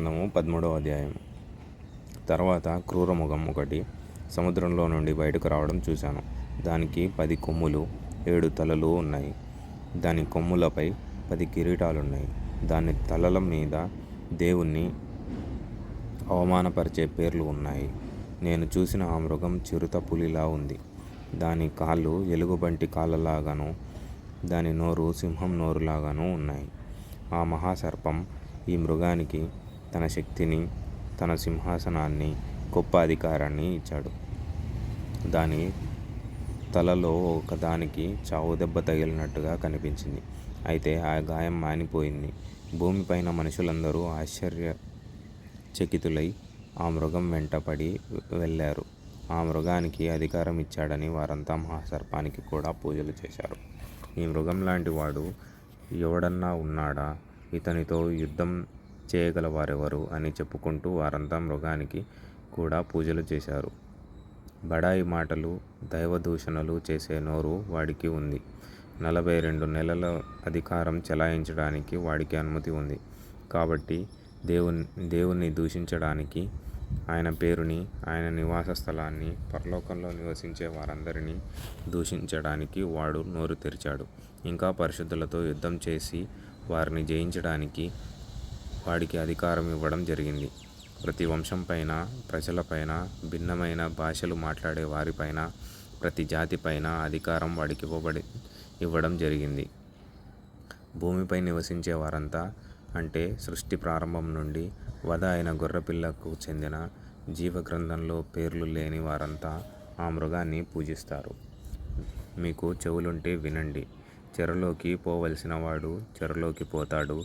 మనము 13వ అధ్యాయం. తర్వాత క్రూరమృగం ఒకటి సముద్రంలో నుండి బయటకు రావడం చూశాను. దానికి 10 కొమ్ములు 7 తలలు ఉన్నాయి. దాని కొమ్ములపై 10 కిరీటాలున్నాయి. దాని తలల మీద దేవుణ్ణి అవమానపరిచే పేర్లు ఉన్నాయి. నేను చూసిన ఆ మృగం చిరుత పులిలా ఉంది. దాని కాళ్ళు ఎలుగుబంటి కాళ్ళలాగాను, దాని నోరు సింహం నోరులాగాను ఉన్నాయి. ఆ మహాసర్పం ఈ మృగానికి తన శక్తిని, తన సింహాసనాన్ని, గొప్ప అధికారాన్ని ఇచ్చాడు. దాని తలలో ఒకదానికి చావుదెబ్బ తగిలినట్టుగా కనిపించింది. అయితే ఆ గాయం మానిపోయింది. భూమిపైన మనుషులందరూ ఆశ్చర్యచకితులై ఆ మృగం వెంటపడి వెళ్ళారు. ఆ మృగానికి అధికారం ఇచ్చాడని వారంతా మహాసర్పానికి కూడా పూజలు చేశారు. ఈ మృగం లాంటి వాడు ఎవడన్నా ఉన్నాడా? ఇతనితో యుద్ధం చేయగల వారెవరు అని చెప్పుకుంటూ వారంతా మృగానికి కూడా పూజలు చేశారు. బడాయి మాటలు, దైవదూషణలు చేసే నోరు వాడికి ఉంది. 42 నెలల అధికారం చెలాయించడానికి వాడికి అనుమతి ఉంది. కాబట్టి దేవుణ్ణి దూషించడానికి, ఆయన పేరుని, ఆయన నివాస స్థలాన్ని, పరలోకంలో నివసించే వారందరినీ దూషించడానికి వాడు నోరు తెరిచాడు. ఇంకా పరిశుద్ధులతో యుద్ధం చేసి వారిని జయించడానికి వాడికి అధికారం ఇవ్వడం జరిగింది. ప్రతి వంశంపైన, ప్రజలపైన, భిన్నమైన భాషలు మాట్లాడే వారిపైన, ప్రతి జాతిపైన అధికారం వాడికి ఇవ్వడం జరిగింది. భూమిపై నివసించే వారంతా, అంటే సృష్టి ప్రారంభం నుండి వధ అయిన గొర్రెపిల్లకు చెందిన జీవగ్రంథంలో పేర్లు లేని వారంతా ఆ మృగాన్ని పూజిస్తారు. మీకు చెవులుంటే వినండి. చెరలోకి పోవలసిన వాడు చెరలోకి పోతాడు.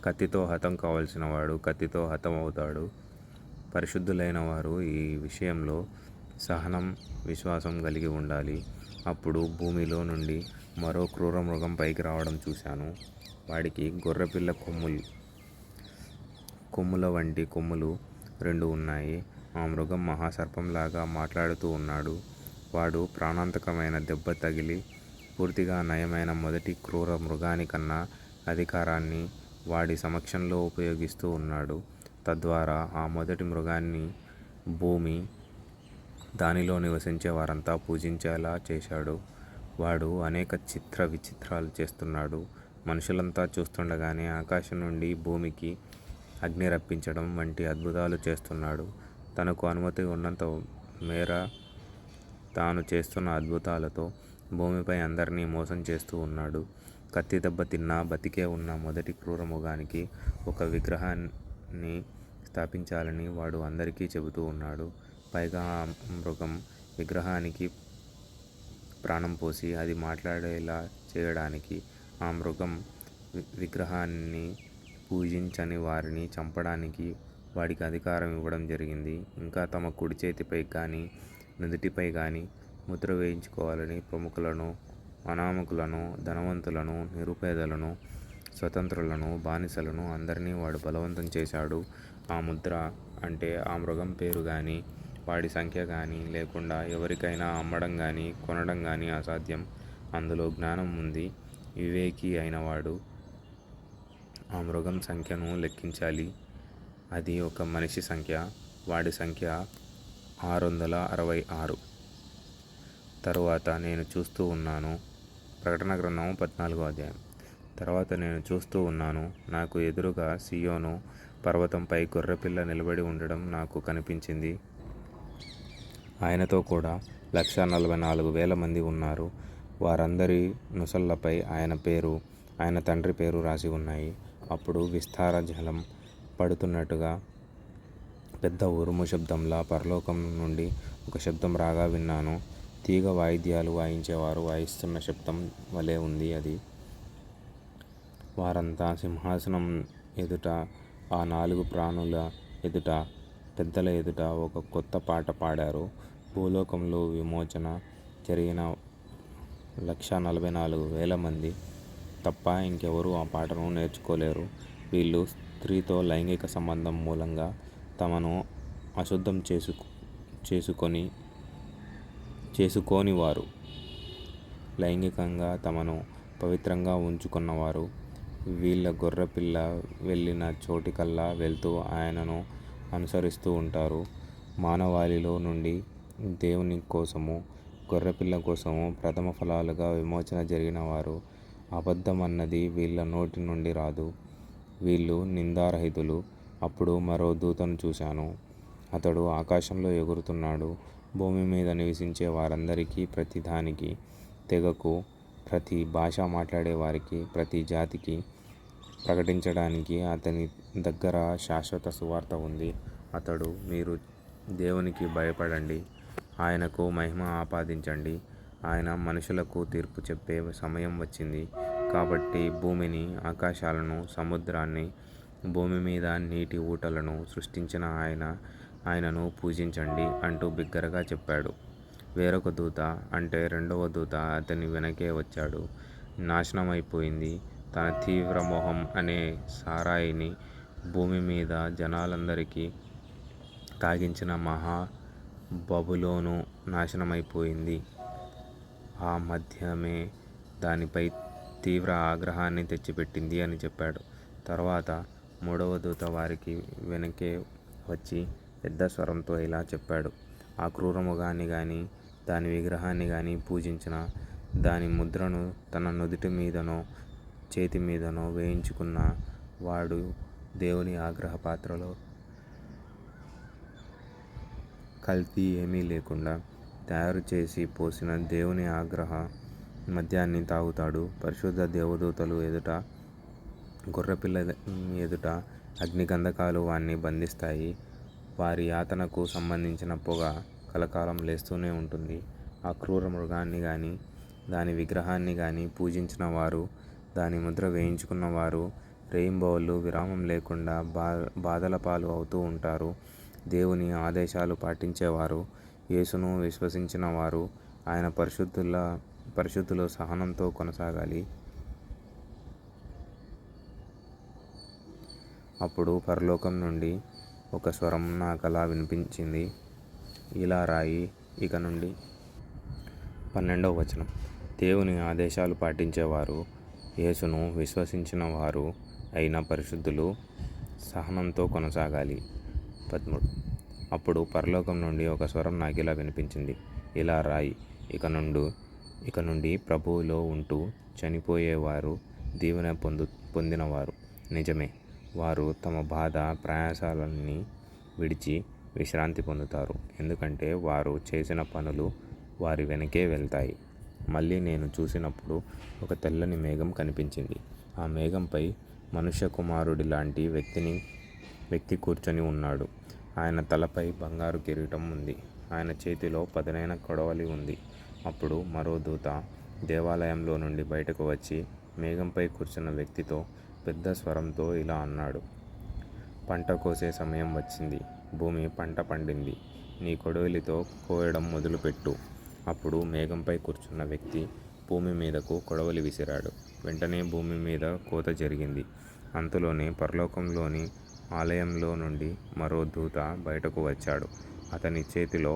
కత్తితో హతం కావలసిన వాడు కత్తితో హతం అవుతాడు. పరిశుద్ధులైన వారు ఈ విషయంలో సహనం, విశ్వాసం కలిగి ఉండాలి. అప్పుడు భూమిలో నుండి మరో క్రూర మృగం పైకి రావడం చూశాను. వాడికి గొర్రెపిల్ల కొమ్ముల వంటి కొమ్ములు 2 ఉన్నాయి. ఆ మృగం మహాసర్పంలాగా మాట్లాడుతూ ఉన్నాడు. వాడు ప్రాణాంతకమైన దెబ్బ తగిలి పూర్తిగా నయమైన మొదటి క్రూర మృగానికన్నా అధికారాన్ని వాడి సమక్షంలో ఉపయోగిస్తూ ఉన్నాడు. తద్వారా ఆ మొదటి మృగాన్ని భూమి, దానిలో నివసించే వారంతా పూజించేలా చేశాడు. వాడు అనేక చిత్ర విచిత్రాలు చేస్తున్నాడు. మనుషులంతా చూస్తుండగానే ఆకాశం నుండి భూమికి అగ్ని రప్పించడం వంటి అద్భుతాలు చేస్తున్నాడు. తనకు అనుమతి ఉన్నంత మేర తాను చేస్తున్న అద్భుతాలతో భూమిపై అందరినీ మోసం చేస్తూ ఉన్నాడు. కత్తి దెబ్బ తిన్నా బతికే ఉన్న మొదటి క్రూర మృగానికి ఒక విగ్రహాన్ని స్థాపించాలని వాడు అందరికీ చెబుతూ ఉన్నాడు. పైగా ఆ మృగం విగ్రహానికి ప్రాణం పోసి అది మాట్లాడేలా చేయడానికి ఆ మృగం విగ్రహాన్ని పూజించని వారిని చంపడానికి వాడికి అధికారం ఇవ్వడం జరిగింది. ఇంకా తమ కుడి చేతిపై కానీ నుదుటిపై కానీ ముద్ర వేయించుకోవాలని ప్రముఖులను, అనామకులను, ధనవంతులను, నిరుపేదలను, స్వతంత్రులను, బానిసలను అందరినీ వాడు బలవంతం చేశాడు. ఆ ముద్ర అంటే ఆ మృగం పేరు కానీ, వాడి సంఖ్య కానీ లేకుండా ఎవరికైనా అమ్మడం కానీ కొనడం కానీ అసాధ్యం. అందులో జ్ఞానం ఉంది. వివేకి అయినవాడు ఆ మృగం సంఖ్యను లెక్కించాలి. అది ఒక మనిషి సంఖ్య. వాడి సంఖ్య 666. తరువాత నేను చూస్తూ ఉన్నాను. ప్రకటన గ్రంథం 14వ అధ్యాయం. తర్వాత నేను చూస్తూ ఉన్నాను. నాకు ఎదురుగా సియోను పర్వతంపై గొర్రెపిల్ల నిలబడి ఉండడం నాకు కనిపించింది. ఆయనతో కూడా 1,44,000 మంది ఉన్నారు. వారందరి నుసళ్లపై ఆయన పేరు, ఆయన తండ్రి పేరు రాసి ఉన్నాయి. అప్పుడు విస్తార జలం పడుతున్నట్టుగా పెద్ద ఉరుము శబ్దంలా పరలోకం నుండి ఒక శబ్దం రాగా విన్నాను. తీగ వాయిద్యాలు వాయించేవారు వాయిస్తున్న శబ్దం వలె ఉంది అది. వారంతా సింహాసనం ఎదుట, ఆ 4 ప్రాణుల ఎదుట, పెద్దల ఎదుట ఒక కొత్త పాట పాడారు. భూలోకంలో విమోచన జరిగిన 1,44,000 మంది తప్ప ఇంకెవరూ ఆ పాటను నేర్చుకోలేరు. వీళ్ళు స్త్రీతో లైంగిక సంబంధం మూలంగా తమను అశుద్ధం చేసుకోనివారు, లైంగికంగా తమను పవిత్రంగా ఉంచుకున్నవారు, వీళ్ళ గొర్రెపిల్ల వెళ్ళిన చోటికల్లా వెళ్తూ ఆయనను అనుసరిస్తూ ఉంటారు. మానవాళిలో నుండి దేవుని కోసము, గొర్రెపిల్ల కోసము ప్రథమ ఫలాలుగా విమోచన జరిగిన వారు. అబద్ధం అన్నది వీళ్ళ నోటి నుండి రాదు. వీళ్ళు నిందారహితులు. అప్పుడు మరో దూతను చూశాను. అతడు ఆకాశంలో ఎగురుతున్నాడు. భూమి మీద నివసించే వారందరికీ, ప్రతి దానికి, తెగకు, ప్రతి భాష మాట్లాడే వారికి, ప్రతి జాతికి ప్రకటించడానికి అతని దగ్గర శాశ్వత సువార్త ఉంది. అతడు, మీరు దేవునికి భయపడండి, ఆయనకు మహిమ ఆపాదించండి. ఆయన మనుషులకు తీర్పు చెప్పే సమయం వచ్చింది. కాబట్టి భూమిని, ఆకాశాలను, సముద్రాన్ని, భూమి మీద నీటి ఊటలను సృష్టించిన ఆయనను పూజించండి అంటూ బిగ్గరగా చెప్పాడు. వేరొక దూత, అంటే రెండవ దూత అతని వెనకే వచ్చాడు. నాశనమైపోయింది, తన తీవ్ర మోహం అనే సారాయిని భూమి మీద జనాలందరికీ తాగించిన మహా బబులోను నాశనమైపోయింది. ఆ మద్యమే దానిపై తీవ్ర ఆగ్రహాన్ని తెచ్చిపెట్టింది అని చెప్పాడు. తర్వాత మూడవ దూత వారికి వెనకే వచ్చి పెద్ద స్వరంతో ఇలా చెప్పాడు. ఆ క్రూరమృగాన్ని గాని, దాని విగ్రహాన్ని గాని పూజించిన, దాని ముద్రను తన నుదిటి మీదనో చేతి మీదనో వేయించుకున్న వాడు దేవుని ఆగ్రహ పాత్రలో కల్తీ ఏమీ లేకుండా తయారు చేసి పోసిన దేవుని ఆగ్రహ మద్యాన్ని తాగుతాడు. పరిశుద్ధ దేవదూతలు ఎదుట, గొర్రెపిల్ల ఎదుట అగ్నిగంధకాలు వాణ్ణి బంధిస్తాయి. వారి యాతనకు సంబంధించిన పొగ కలకాలం లేస్తూనే ఉంటుంది. ఆ క్రూర మృగాన్ని గాని, దాని విగ్రహాన్ని గాని పూజించిన వారు, దాని ముద్ర వేయించుకున్న వారు రేయింబవళ్ళు విరామం లేకుండా బాధల పాలు అవుతూ ఉంటారు. దేవుని ఆదేశాలు పాటించేవారు, యేసును విశ్వసించిన వారు ఆయన పరిశుద్ధులు సహనంతో కొనసాగాలి. అప్పుడు పరలోకం నుండి ఒక స్వరం నాకలా వినిపించింది. ఇలా రాయి, ఇక నుండి 12వ వచనం. దేవుని ఆదేశాలు పాటించేవారు, యేసును విశ్వసించిన వారు అయిన పరిశుద్ధులు సహనంతో కొనసాగాలి. 13. అప్పుడు పరలోకం నుండి ఒక స్వరం నాకిలా వినిపించింది. ఇలా రాయి, ఇక నుండి ప్రభువులో ఉంటూ చనిపోయేవారు దీవెన పొందినవారు నిజమే. వారు తమ బాధ ప్రయాసాలన్నీ విడిచి విశ్రాంతి పొందుతారు. ఎందుకంటే వారు చేసిన పనులు వారి వెనకే వెళ్తాయి. మళ్ళీ నేను చూసినప్పుడు ఒక తెల్లని మేఘం కనిపించింది. ఆ మేఘంపై మనుష్య కుమారుడి లాంటి వ్యక్తి కూర్చొని ఉన్నాడు. ఆయన తలపై బంగారు కిరీటం ఉంది. ఆయన చేతిలో పదునైన కొడవలి ఉంది. అప్పుడు మరో దూత దేవాలయంలో నుండి బయటకు వచ్చి మేఘంపై కూర్చున్న వ్యక్తితో పెద్ద స్వరంతో ఇలా అన్నాడు. పంట కోసే సమయం వచ్చింది. భూమి పంట పండింది. నీ కొడవలితో కోయడం మొదలుపెట్టు. అప్పుడు మేఘంపై కూర్చున్న వ్యక్తి భూమి మీదకు కొడవలి విసిరాడు. వెంటనే భూమి మీద కోత జరిగింది. అంతలోనే పరలోకంలోని ఆలయంలో నుండి మరో దూత బయటకు వచ్చాడు. అతని చేతిలో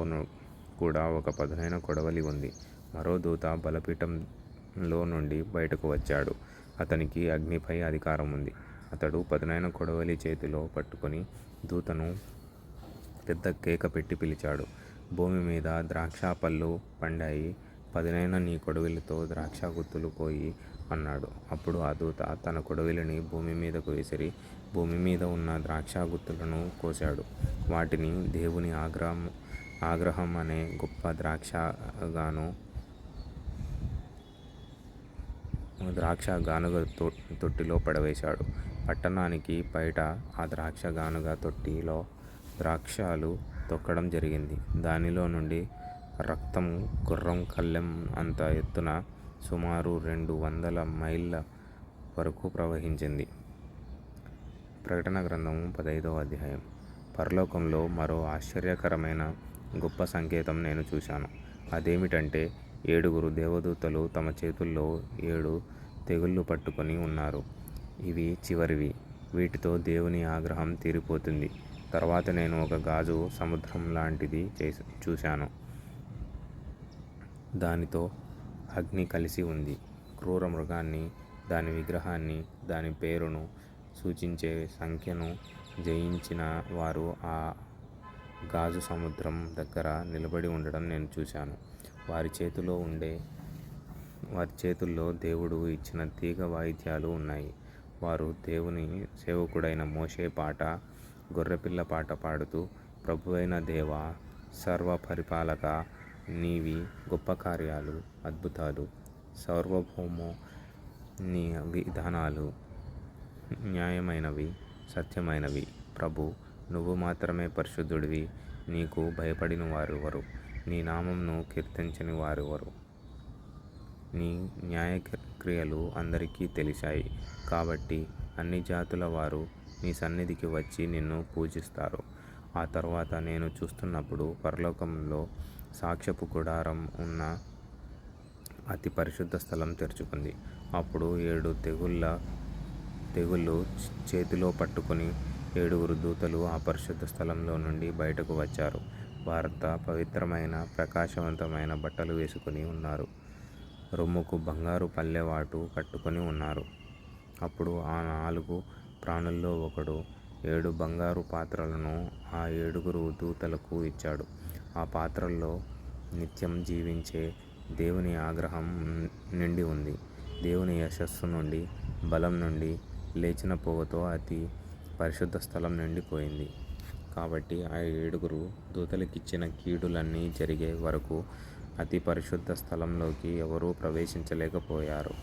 కూడా ఒక పదునైన కొడవలి ఉంది. మరో దూత బలిపీఠంలో నుండి బయటకు వచ్చాడు. అతనికి అగ్నిపై అధికారం ఉంది. అతడు పదునైన కొడవలి చేతిలో పట్టుకొని దూతను పెద్ద కేక పెట్టి పిలిచాడు. భూమి మీద ద్రాక్ష పళ్ళు పండాయి. పదునైన నీ కొడవలితో ద్రాక్ష గుత్తులు కోయి అన్నాడు. అప్పుడు ఆ దూత తన కొడవలిని భూమి మీదకు విసిరి భూమి మీద ఉన్న ద్రాక్ష గుత్తులను కోశాడు. వాటిని దేవుని ఆగ్రహం అనే గొప్ప ద్రాక్ష గానుగ తొట్టిలో పడవేశాడు. పట్టణానికి బయట ఆ ద్రాక్ష గానుగ తొట్టిలో ద్రాక్షలు తొక్కడం జరిగింది. దానిలో నుండి రక్తం గుర్రం కళ్ళెం అంత ఎత్తున సుమారు 200 మైళ్ళ వరకు ప్రవహించింది. ప్రకటన గ్రంథము 15వ అధ్యాయం. పరలోకంలో మరో ఆశ్చర్యకరమైన గొప్ప సంకేతం నేను చూశాను. అదేమిటంటే 7 దేవదూతలు తమ చేతుల్లో 7 తెగుళ్ళు పట్టుకొని ఉన్నారు. ఇవి చివరివి. వీటితో దేవుని ఆగ్రహం తీరిపోతుంది. తర్వాత నేను ఒక గాజు సముద్రం లాంటిది చూశాను. దానితో అగ్ని కలిసి ఉంది. క్రూర మృగాన్ని, దాని విగ్రహాన్ని, దాని పేరును సూచించే సంఖ్యను జయించిన వారు ఆ గాజు సముద్రం దగ్గర నిలబడి ఉండడం నేను చూశాను. వారి చేతుల్లో దేవుడు ఇచ్చిన తీగ వాయిద్యాలు ఉన్నాయి. వారు దేవుని సేవకుడైన మోషే పాట, గొర్రెపిల్ల పాట పాడుతూ, ప్రభువైన దేవా, సర్వ పరిపాలక, నీవి గొప్ప కార్యాలు, అద్భుతాలు, సార్వభౌమో, నీ విధానాలు న్యాయమైనవి, సత్యమైనవి. ప్రభూ, నువ్వు మాత్రమే పరిశుద్ధుడివి. నీకు భయపడిన వారెవరు? నీ నామంను కీర్తించని వారెవరు? నీ న్యాయక్రియలు అందరికీ తెలిశాయి. కాబట్టి అన్ని జాతుల వారు నీ సన్నిధికి వచ్చి నిన్ను పూజిస్తారు. ఆ తరువాత నేను చూస్తున్నప్పుడు పరలోకంలో సాక్ష్యపు గుడారం ఉన్న అతి పరిశుద్ధ స్థలం తెరుచుకుంది. అప్పుడు 7 తెగుళ్ళు చేతిలో పట్టుకుని 7 దూతలు ఆ పరిశుద్ధ స్థలంలో నుండి బయటకు వచ్చారు. వారంతా పవిత్రమైన, ప్రకాశవంతమైన బట్టలు వేసుకుని ఉన్నారు. రొమ్ముకు బంగారు పల్లెవాటు కట్టుకొని ఉన్నారు. అప్పుడు ఆ 4 ప్రాణుల్లో ఒకడు 7 బంగారు పాత్రలను ఆ 7 దూతలకు ఇచ్చాడు. ఆ పాత్రల్లో నిత్యం జీవించే దేవుని ఆగ్రహం నిండి ఉంది. దేవుని యశస్సు నుండి, బలం నుండి లేచిన పొగతో అతి పరిశుద్ధ స్థలం నిండిపోయింది. కాబట్టి ఆ 7 దూతలకిచ్చిన కీడులన్నీ జరిగే వరకు అతి పరిశుద్ధ స్థలంలోకి ఎవరూ ప్రవేశించలేకపోయారు.